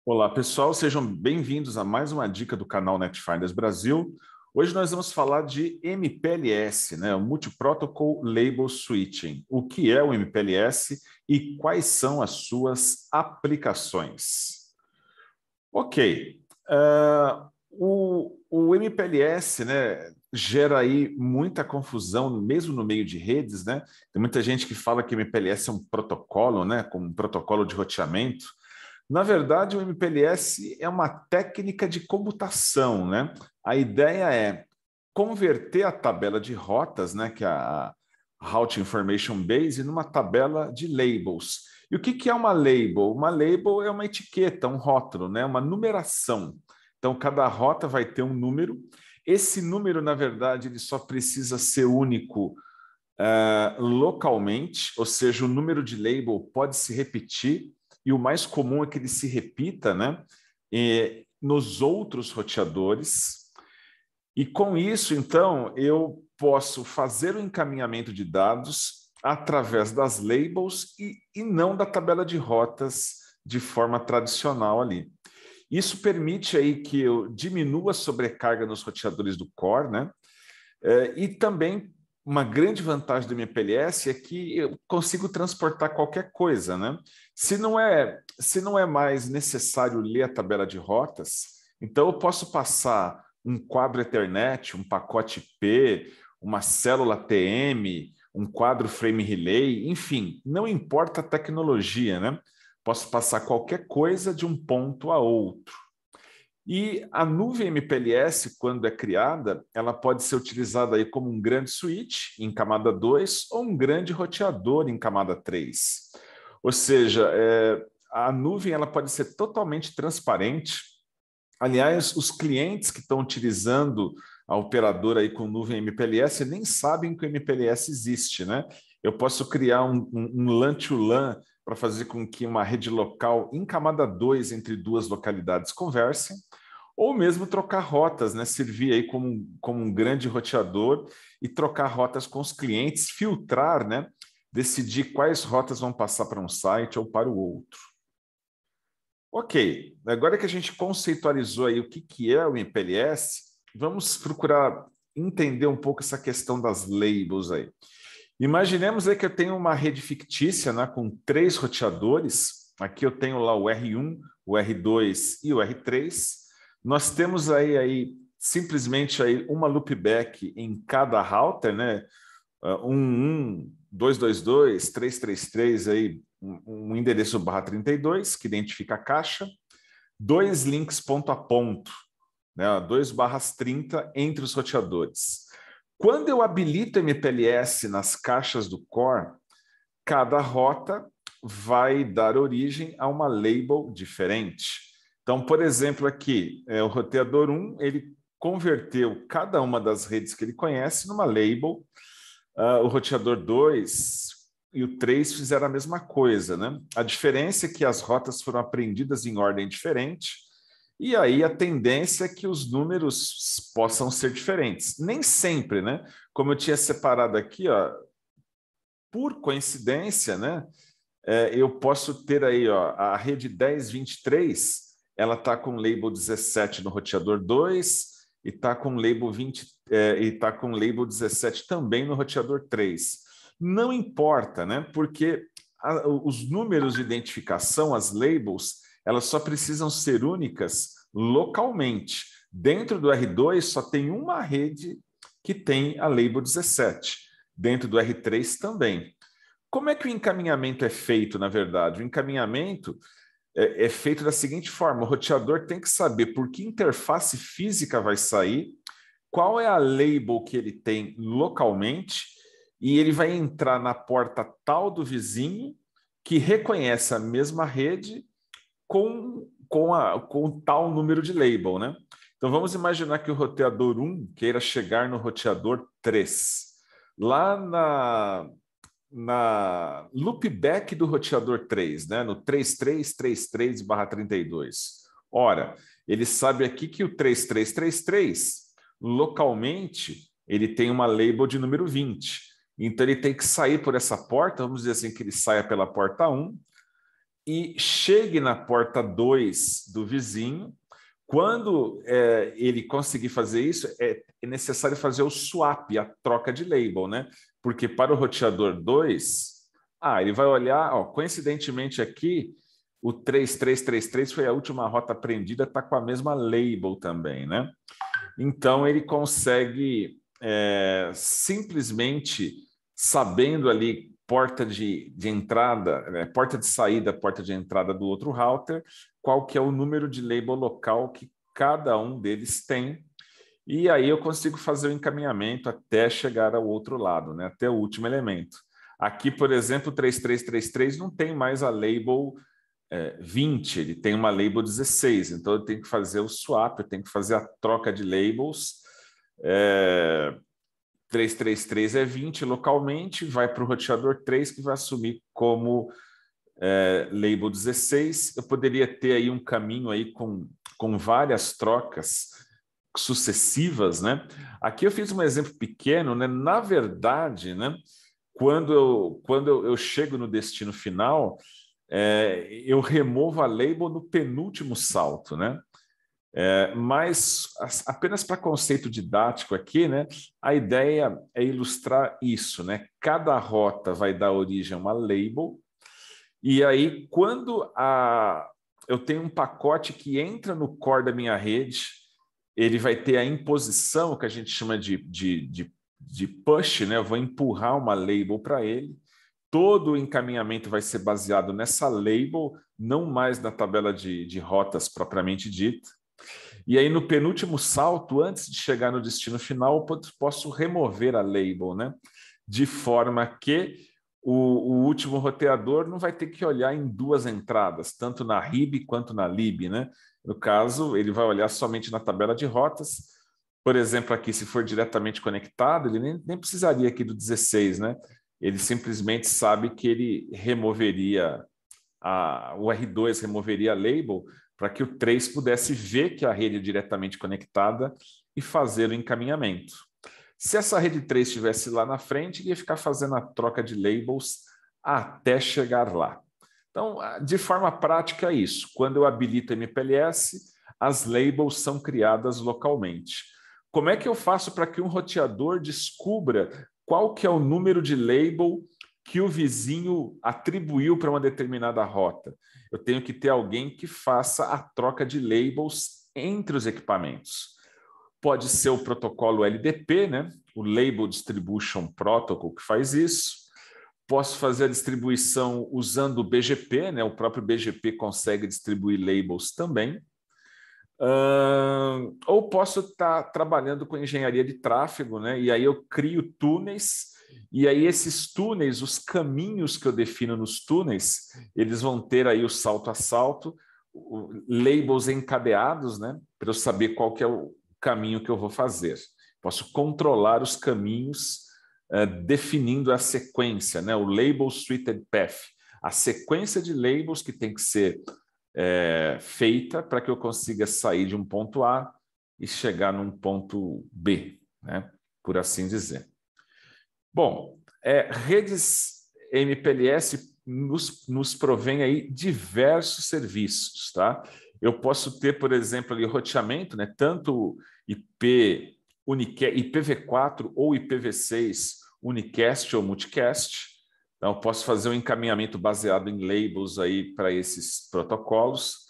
Olá, pessoal, sejam bem-vindos a mais uma dica do canal Netfinders Brasil. Hoje nós vamos falar de MPLS, né, o Multiprotocol Label Switching. O que é o MPLS e quais são as suas aplicações? Ok, o MPLS, né, gera aí muita confusão, mesmo no meio de redes, né? Tem muita gente que fala que o MPLS é um protocolo, né, como um protocolo de roteamento. Na verdade, o MPLS é uma técnica de comutação, né? A ideia é converter a tabela de rotas, né, que é a Route Information Base, numa tabela de labels. E o que é uma label? Uma label é uma etiqueta, um rótulo, né, uma numeração. Então, cada rota vai ter um número. Esse número, na verdade, ele só precisa ser único localmente, ou seja, o número de label pode se repetir, e o mais comum é que ele se repita, né, nos outros roteadores. E com isso, então, eu posso fazer o encaminhamento de dados através das labels e não da tabela de rotas de forma tradicional ali. Isso permite aí que eu diminua a sobrecarga nos roteadores do core, né? E também uma grande vantagem do MPLS é que eu consigo transportar qualquer coisa, né? Se não é mais necessário ler a tabela de rotas, então eu posso passar um quadro Ethernet, um pacote IP, uma célula TM, um quadro frame relay, enfim, não importa a tecnologia, né? Posso passar qualquer coisa de um ponto a outro. E a nuvem MPLS, quando é criada, ela pode ser utilizada aí como um grande switch em camada 2 ou um grande roteador em camada 3. Ou seja, a nuvem ela pode ser totalmente transparente. Aliás, os clientes que estão utilizando a operadora aí com nuvem MPLS nem sabem que o MPLS existe, né? Eu posso criar um LAN-to-LAN para fazer com que uma rede local em camada 2 entre duas localidades conversem, ou mesmo trocar rotas, né? Servir aí como um grande roteador e trocar rotas com os clientes, filtrar, né? Decidir quais rotas vão passar para um site ou para o outro. Ok, agora que a gente conceitualizou aí o que é o MPLS, vamos procurar entender um pouco essa questão das labels aí. Imaginemos aí que eu tenho uma rede fictícia, né, com 3 roteadores. Aqui eu tenho lá o R1, o R2 e o R3. Nós temos aí simplesmente aí uma loopback em cada router, né? 222, 333 aí, um endereço /32 que identifica a caixa, 2 links ponto a ponto, né? 2/30 entre os roteadores. Quando eu habilito MPLS nas caixas do core, cada rota vai dar origem a uma label diferente. Então, por exemplo, aqui, o roteador 1, ele converteu cada uma das redes que ele conhece numa label. O roteador 2 e o 3 fizeram a mesma coisa, né? A diferença é que as rotas foram aprendidas em ordem diferente, e aí a tendência é que os números possam ser diferentes. Nem sempre, né? Como eu tinha separado aqui, ó, por coincidência, né? Eu posso ter aí, ó, a rede 1023, ela está com label 17 no roteador 2 e está com label 20, e está com label 17 também no roteador 3. Não importa, né? Porque os números de identificação, as labels, elas só precisam ser únicas localmente. Dentro do R2 só tem uma rede que tem a label 17. Dentro do R3 também. Como é que o encaminhamento é feito, na verdade? O encaminhamento é feito da seguinte forma: o roteador tem que saber por que interface física vai sair, qual é a label que ele tem localmente, e ele vai entrar na porta tal do vizinho, que reconhece a mesma rede com tal número de label, né? Então vamos imaginar que o roteador 1 queira chegar no roteador 3. Lá na loopback do roteador 3, né, no 3333/32. Ora, ele sabe aqui que o 3333, localmente, ele tem uma label de número 20. Então, ele tem que sair por essa porta, vamos dizer assim, que ele saia pela porta 1, e chegue na porta 2 do vizinho. Quando ele conseguir fazer isso, é necessário fazer o swap, a troca de label, né? Porque para o roteador 2, ele vai olhar, coincidentemente aqui, o 3333 foi a última rota aprendida, está com a mesma label também, né? Então, ele consegue simplesmente, sabendo ali porta de entrada, porta de saída, porta de entrada do outro router, qual que é o número de label local que cada um deles tem, e aí eu consigo fazer o encaminhamento até chegar ao outro lado, né? Até o último elemento. Aqui, por exemplo, o 3333 não tem mais a label 20, ele tem uma label 16, então eu tenho que fazer o swap, eu tenho que fazer a troca de labels. 333 é 20 localmente, vai para o roteador 3, que vai assumir como label 16. Eu poderia ter aí um caminho aí com várias trocas sucessivas, né? Aqui eu fiz um exemplo pequeno, né? Na verdade, né? Quando eu chego no destino final, eu removo a label no penúltimo salto, né? Mas apenas para conceito didático aqui, né? A ideia é ilustrar isso, né? Cada rota vai dar origem a uma label, e aí quando eu tenho um pacote que entra no core da minha rede, ele vai ter a imposição, que a gente chama de push, né? Eu vou empurrar uma label para ele. Todo o encaminhamento vai ser baseado nessa label, não mais na tabela de rotas propriamente dita. E aí, no penúltimo salto, antes de chegar no destino final, eu posso remover a label, né? De forma que o último roteador não vai ter que olhar em duas entradas, tanto na RIB quanto na LIB, né? No caso, ele vai olhar somente na tabela de rotas. Por exemplo, aqui, se for diretamente conectado, ele nem precisaria aqui do 16, né? Ele simplesmente sabe que ele removeria o R2 removeria a label para que o 3 pudesse ver que a rede é diretamente conectada e fazer o encaminhamento. Se essa rede 3 estivesse lá na frente, ele ia ficar fazendo a troca de labels até chegar lá. Então, de forma prática, é isso. Quando eu habilito MPLS, as labels são criadas localmente. Como é que eu faço para que um roteador descubra qual que é o número de label que o vizinho atribuiu para uma determinada rota? Eu tenho que ter alguém que faça a troca de labels entre os equipamentos. Pode ser o protocolo LDP, né? O Label Distribution Protocol, que faz isso. Posso fazer a distribuição usando o BGP, né? O próprio BGP consegue distribuir labels também. Ou posso estar trabalhando com engenharia de tráfego, né? E aí eu crio túneis, e aí esses túneis, os caminhos que eu defino nos túneis, eles vão ter aí o salto a salto, labels encadeados, né? Para eu saber qual que é o caminho que eu vou fazer. Posso controlar os caminhos definindo a sequência, né? O Label Suited Path, a sequência de labels que tem que ser feita para que eu consiga sair de um ponto A e chegar num ponto B, né? Por assim dizer. Bom, redes MPLS nos provém aí diversos serviços, tá? Eu posso ter, por exemplo, ali roteamento, né? Tanto IPv4 ou IPv6 unicast ou multicast. Então, eu posso fazer um encaminhamento baseado em labels aí para esses protocolos.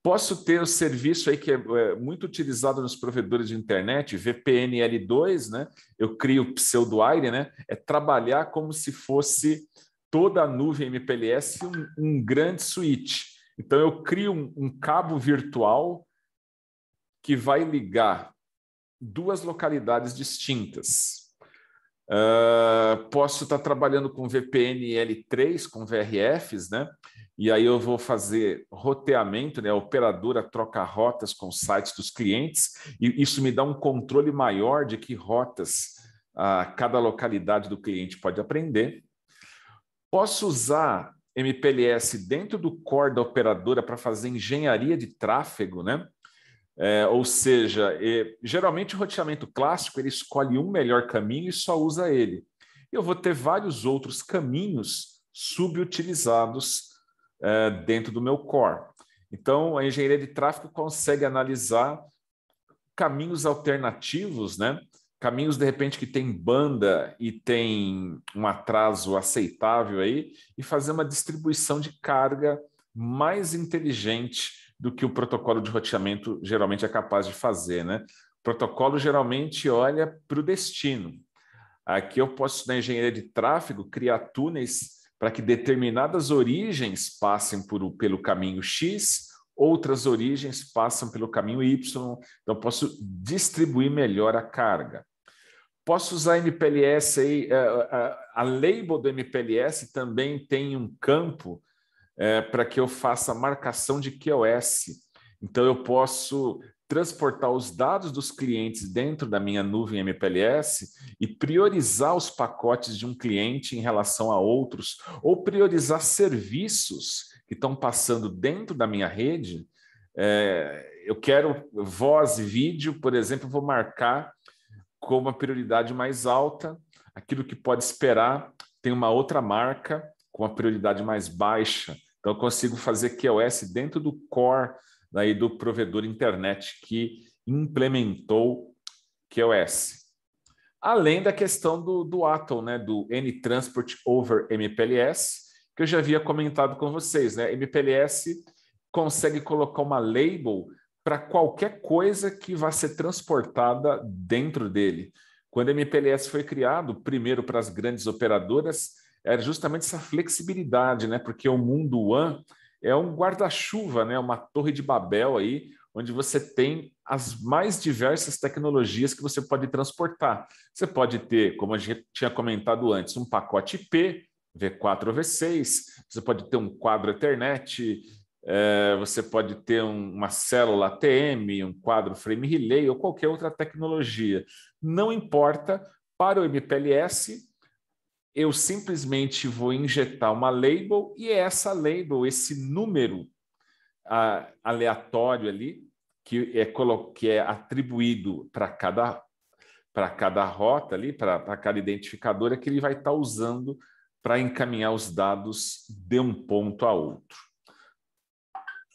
Posso ter o serviço aí que é muito utilizado nos provedores de internet, VPN L2, né? Eu crio o pseudo-wire, né? É trabalhar como se fosse toda a nuvem MPLS um grande switch. Então, eu crio um cabo virtual que vai ligar duas localidades distintas. Posso estar trabalhando com VPN L3, com VRFs, né? E aí eu vou fazer roteamento, né? A operadora troca rotas com os sites dos clientes, e isso me dá um controle maior de que rotas cada localidade do cliente pode aprender. Posso usar MPLS dentro do core da operadora para fazer engenharia de tráfego, né? Ou seja, geralmente o roteamento clássico ele escolhe um melhor caminho e só usa ele. Eu vou ter vários outros caminhos subutilizados dentro do meu core. Então, a engenharia de tráfego consegue analisar caminhos alternativos, né? Caminhos, de repente, que tem banda e tem um atraso aceitável aí, e fazer uma distribuição de carga mais inteligente do que o protocolo de roteamento geralmente é capaz de fazer, né? O protocolo geralmente olha para o destino. Aqui eu posso, na engenharia de tráfego, criar túneis para que determinadas origens passem pelo caminho X, outras origens passam pelo caminho Y, então posso distribuir melhor a carga. Posso usar MPLS aí, a label do MPLS também tem um campo para que eu faça marcação de QoS. Então eu posso transportar os dados dos clientes dentro da minha nuvem MPLS e priorizar os pacotes de um cliente em relação a outros, ou priorizar serviços que estão passando dentro da minha rede. Eu quero voz e vídeo, por exemplo, vou marcar como a prioridade mais alta, aquilo que pode esperar tem uma outra marca com a prioridade mais baixa. Então, eu consigo fazer QoS dentro do core daí do provedor internet que implementou QoS. Além da questão do ATOL, né, do N-Transport over MPLS, que eu já havia comentado com vocês, né? MPLS consegue colocar uma label para qualquer coisa que vá ser transportada dentro dele. Quando o MPLS foi criado, primeiro para as grandes operadoras, era justamente essa flexibilidade, né? Porque o mundo WAN é um guarda-chuva, né? Uma torre de Babel aí, onde você tem as mais diversas tecnologias que você pode transportar. Você pode ter, como a gente tinha comentado antes, um pacote IP, V4 ou V6, você pode ter um quadro Ethernet, você pode ter uma célula ATM, um quadro Frame Relay ou qualquer outra tecnologia. Não importa, para o MPLS, eu simplesmente vou injetar uma label e essa label, esse número aleatório ali, que é atribuído para cada rota ali, para cada identificador, é que ele vai estar usando para encaminhar os dados de um ponto a outro.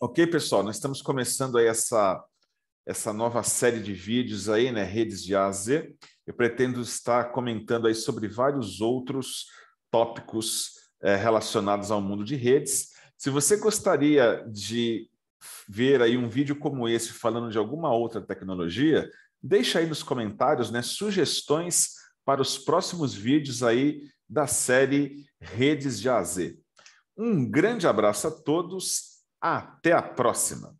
Ok, pessoal? Nós estamos começando aí essa nova série de vídeos aí, né? Redes de A a Z. Eu pretendo estar comentando aí sobre vários outros tópicos relacionados ao mundo de redes. Se você gostaria de ver aí um vídeo como esse falando de alguma outra tecnologia, deixa aí nos comentários, né, sugestões para os próximos vídeos aí da série Redes de A a Z. Um grande abraço a todos, até a próxima!